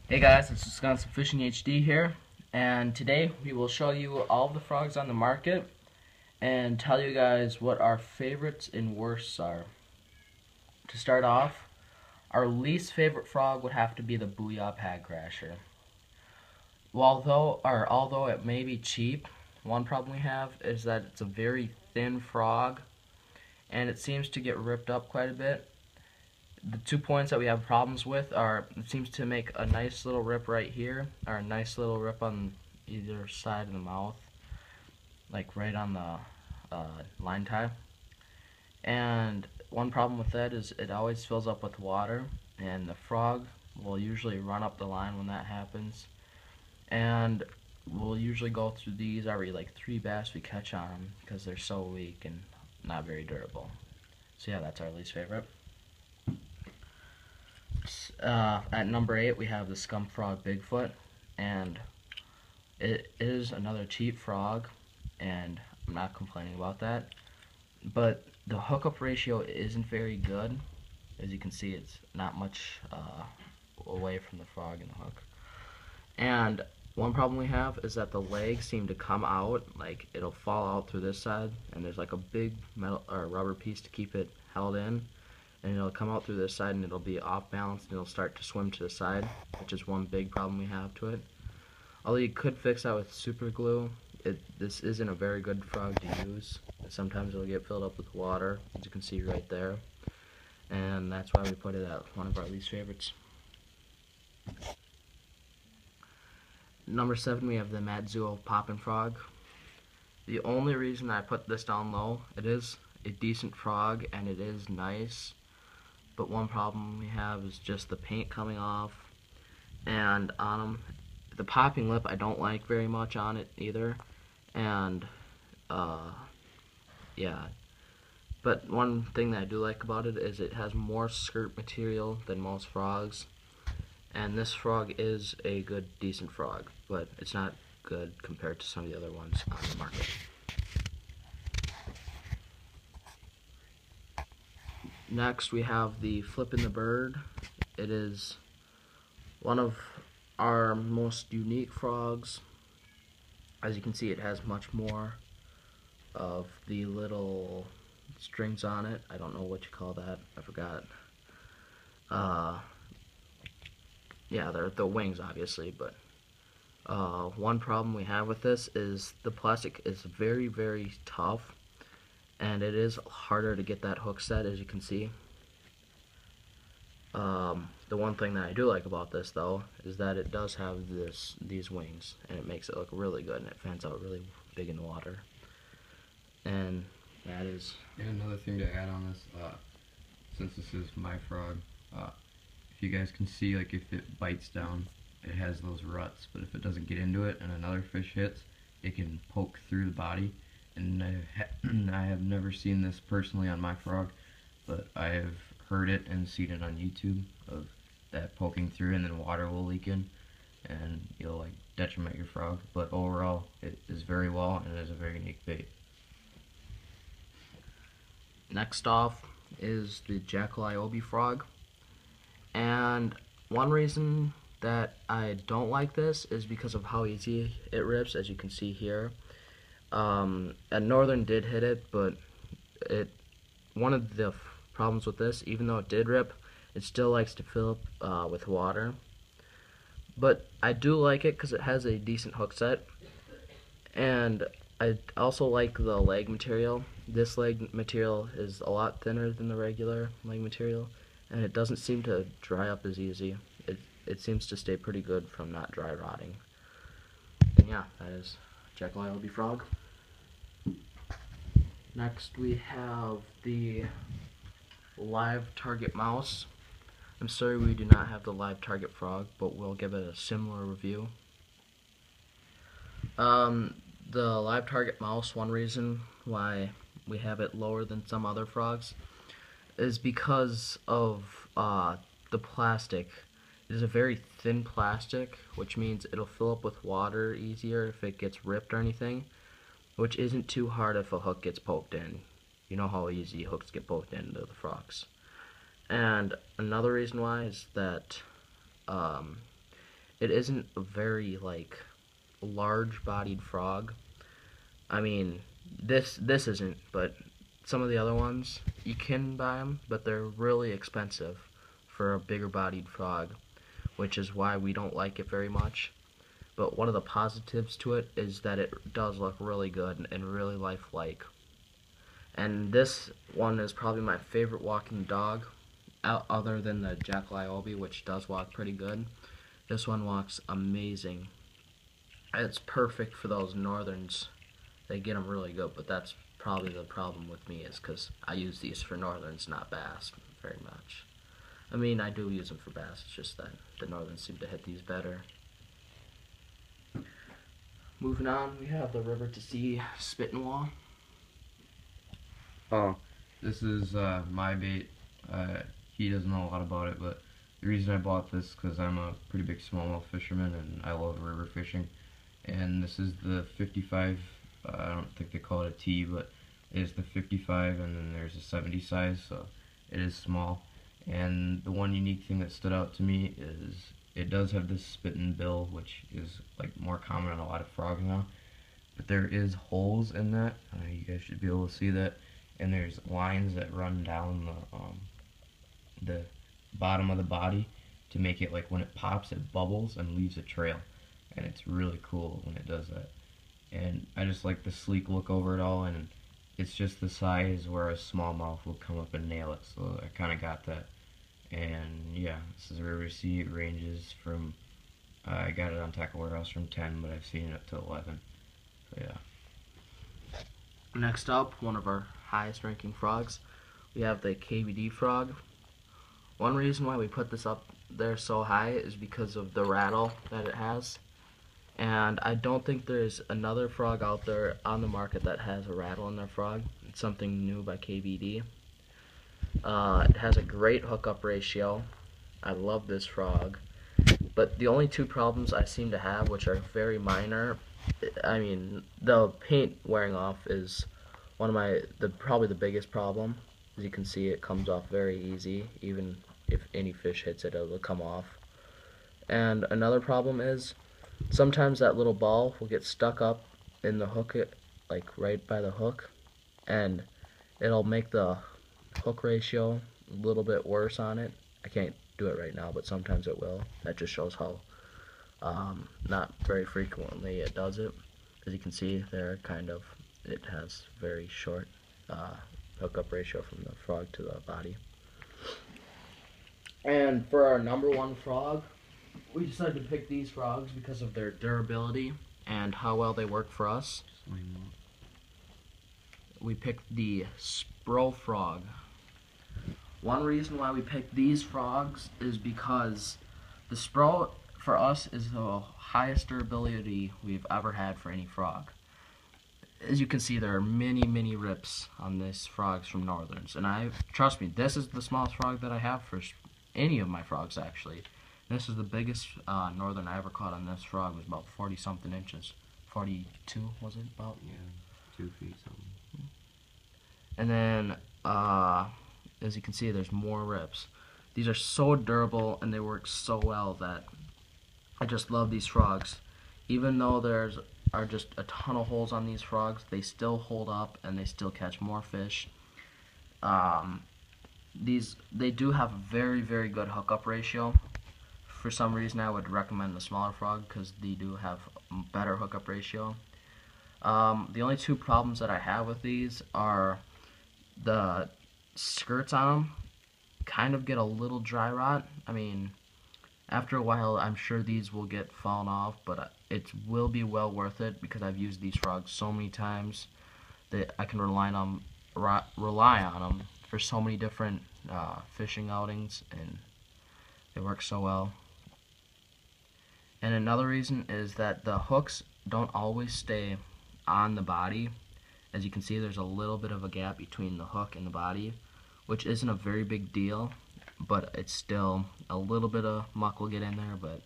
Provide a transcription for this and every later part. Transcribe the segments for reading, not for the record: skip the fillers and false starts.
Hey guys, it's Scum Fishing HD here, and today we will show you all the frogs on the market and tell you guys what our favorites and worsts are. To start off, our least favorite frog would have to be the Booyah Padcrasher. Although it may be cheap, one problem we have is that it's a very thin frog and it seems to get ripped up quite a bit. The 2 points that we have problems with are, it seems to make a nice little rip right here, or a nice little rip on either side of the mouth, like right on the line tie. And one problem with that is it always fills up with water, and the frog will usually run up the line when that happens. And we'll usually go through these every like 3 bass we catch on them because they're so weak and not very durable. So yeah, that's our least favorite. At number 8 we have the Scum Frog Bigfoot, and it is another cheap frog, and I'm not complaining about that, but the hookup ratio isn't very good. As you can see, it's not much away from the frog and the hook. And one problem we have is that the legs seem to come out, like it'll fall out through this side, and there's like a big metal or rubber piece to keep it held in, and it'll come out through this side and it'll be off balance and it'll start to swim to the side, which is one big problem we have to it. Although you could fix that with super glue, this isn't a very good frog to use. Sometimes it'll get filled up with water, as you can see right there, and that's why we put it at one of our least favorites. Number 7 we have the Matzuo Popping Frog. The only reason I put this down low, it is a decent frog and it is nice, but one problem we have is just the paint coming off, and on them, the popping lip I don't like very much on it either, and yeah. But one thing that I do like about it is it has more skirt material than most frogs, and this frog is a good, decent frog, but it's not good compared to some of the other ones on the market. Next we have the Flippin the bird. It is one of our most unique frogs. As you can see, it has much more of the little strings on it. I don't know what you call that, I forgot. Yeah, they're the wings obviously, but one problem we have with this is the plastic is very, very tough, and it is harder to get that hook set, as you can see. The one thing that I do like about this though is that it does have these wings, and it makes it look really good, and it fans out really big in the water. And that is. And another thing to add on this, since this is my frog, if you guys can see, like if it bites down, it has those ruts, but if it doesn't get into it and another fish hits, it can poke through the body. And I have never seen this personally on my frog, but I have heard it and seen it on YouTube of that poking through, and then water will leak in and you'll like detriment your frog. But overall, it is very well, and it is a very unique bait. Next off is the Jackall Iobee Frog, and one reason that I don't like this is because of how easy it rips, as you can see here. And Northern did hit it, but one of the problems with this, even though it did rip, it still likes to fill up with water. But I do like it because it has a decent hook set, and I also like the leg material. This leg material is a lot thinner than the regular leg material, and it doesn't seem to dry up as easy. It seems to stay pretty good from not dry rotting. And yeah, that is Jackall Iobee Frog. Next we have the Livetarget mouse. I'm sorry we do not have the Livetarget frog, but we'll give it a similar review. The Livetarget mouse, one reason why we have it lower than some other frogs is because of the plastic. It is a very thin plastic, which means it'll fill up with water easier if it gets ripped or anything, which isn't too hard if a hook gets poked in. You know how easy hooks get poked into the frogs. And another reason why is that it isn't a very like large-bodied frog. I mean, this isn't, but some of the other ones you can buy them, but they're really expensive for a bigger-bodied frog, which is why we don't like it very much. But one of the positives to it is that it does look really good and really lifelike. And this one is probably my favorite walking dog, other than the Jackall Iobee, which does walk pretty good. This one walks amazing. It's perfect for those northerns. They get them really good, but that's probably the problem with me, is because I use these for northerns, not bass, very much. I mean, I do use them for bass, it's just that the northerns seem to hit these better. Moving on, we have the river to sea spittin wall. Oh, this is my bait. He doesn't know a lot about it, but the reason I bought this because I'm a pretty big smallmouth fisherman and I love river fishing. And this is the 55. I don't think they call it a T, but it is the 55, and then there's a 70 size, so it is small. And the one unique thing that stood out to me is it does have this spittin bill, which is like more common on a lot of frogs now. But there is holes in that. You guys should be able to see that. And there's lines that run down the bottom of the body to make it like when it pops, it bubbles and leaves a trail. And it's really cool when it does that. And I just like the sleek look over it all, and it's just the size where a smallmouth will come up and nail it. So I kind of got that. And yeah, this is a river sea. It ranges from, I got it on Tackle Warehouse from 10, but I've seen it up to 11. So yeah. Next up, one of our highest ranking frogs, we have the KBD frog. One reason why we put this up there so high is because of the rattle that it has. And I don't think there's another frog out there on the market that has a rattle in their frog. It's something new by KBD. It has a great hookup ratio. I love this frog. But the only two problems I seem to have, which are very minor, I mean, the paint wearing off is one of probably the biggest problem. As you can see, it comes off very easy. Even if any fish hits it, it'll come off. And another problem is sometimes that little ball will get stuck up in the hook, like right by the hook, and it'll make the hook ratio a little bit worse on it. I can't do it right now, but sometimes it will. That just shows how not very frequently it does it. As you can see there, it has very short hookup ratio from the frog to the body. And for our number one frog, we decided to pick these frogs because of their durability and how well they work for us. We picked the spro frog. One reason why we picked these frogs is because the spro for us is the highest durability we've ever had for any frog. As you can see, there are many rips on this frogs from northerns, and trust me, this is the smallest frog that I have for any of my frogs actually. This is the biggest northern I ever caught on this frog. Was about 40 something inches. 42 was it about? Yeah, 2 feet something. And then as you can see, there's more rips. These are so durable and they work so well that I just love these frogs. Even though are just a ton of holes on these frogs, they still hold up and they still catch more fish. They do have a very good hookup ratio. For some reason, I would recommend the smaller frog because they do have better hookup ratio. The only two problems that I have with these are the skirts on them kind of get a little dry rot. I mean, after a while, I'm sure these will get fallen off, but it will be well worth it because I've used these frogs so many times that I can rely on them for so many different fishing outings, and they work so well. And another reason is that the hooks don't always stay on the body. As you can see, there's a little bit of a gap between the hook and the body, which isn't a very big deal, but it's still a little bit of muck will get in there, but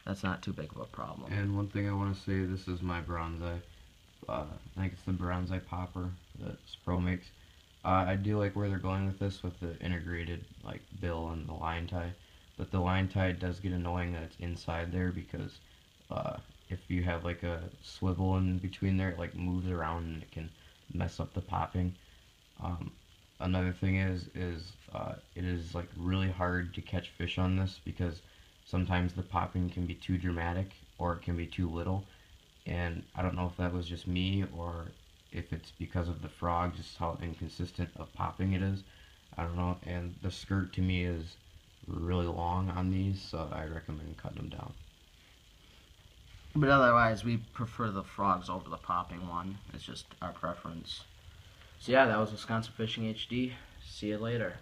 that's not too big of a problem. And one thing I want to say, this is my bronze-eye. I think it's the bronze-eye popper that Spro makes. I do like where they're going with this, with the integrated like bill and the line tie. but the line tie does get annoying that it's inside there because if you have like a swivel in between there, it like moves around and it can mess up the popping. Another thing is it is like really hard to catch fish on this because sometimes the popping can be too dramatic or it can be too little, and I don't know if that was just me or if it's because of the frog, just how inconsistent of popping it is. I don't know, and the skirt to me is really long on these, so I recommend cutting them down. But otherwise, we prefer the frogs over the popping one. It's just our preference. So yeah, that was Wisconsin Fishing HD. See you later.